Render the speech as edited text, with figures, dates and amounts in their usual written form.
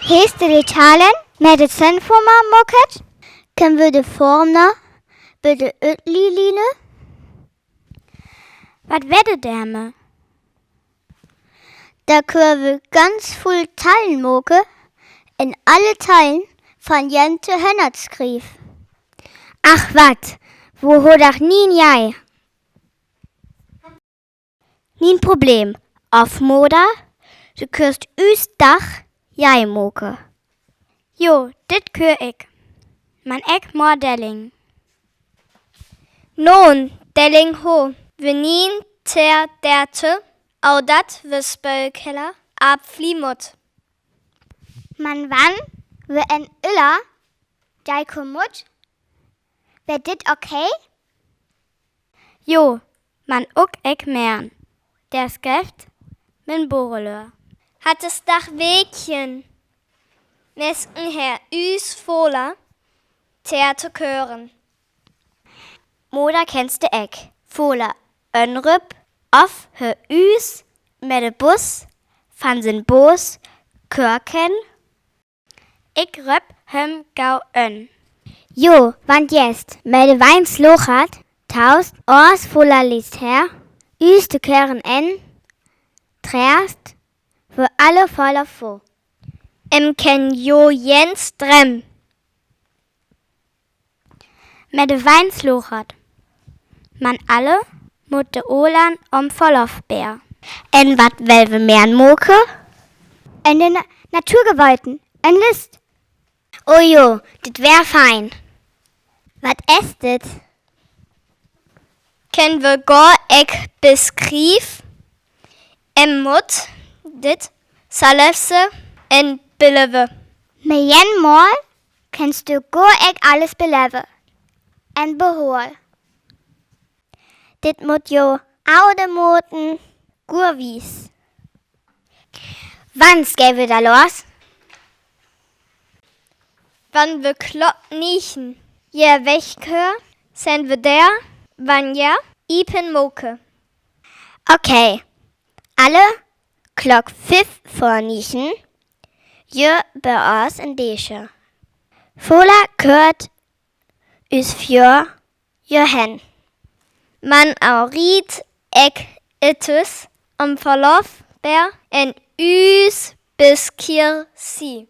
Heeste de talen met het zenforma moket? Kan we de vormen bij de uitliline? Wat wedde derme? Da kunnen we ganz veel talen moken en alle talen van Jente Hennert schreef. Ach wat, wo hodach nien jij? Nien probleem, of moda, du kust us dag jij moken. Jo, dit keur ik. Man ek more delling. Non, delling ho. We nien ter derte, au dat we spelkeller, ab flimot. Man wan, we en ulla, jij komut. Wär dit okay? Jo, man ook ek mern. Der skeft min borreleur. Hat es dach Wegchen. Mesken her üs vola, ter te kören. Moda kennst de ek. Vola önrup, of her üs, med de bus, van sin bos, körken. Ik röp hem gau ön. Jo, want jest, med de weins lochat, taust, ors vola list her, üs de kören en, träst, für alle voller vo. Ken jo Jens drem. Met de weins lochat. Man alle moet de Olan om verlof bär. En wat wel we mern moke? En de Naturgewalten, en List. Oh jo, dit wär fein. Wat est dit? Ken we gar ek beskrief? Mut, dit, salefse en beleven. Met jen mal kennst du gar ek alles beleven. En behoor. Dit moet jo oude moten gurwies. Wann gehen wir da los? Wann wir klock niechen. Je wegkör, sind wir der, wann ja, ipen moke. Okay. Alle klock 5 vor niechen. Je bei uns in Desche. Vola kört is fjör je hen. Man auriet ek etus verlof bär en üs bis kier si.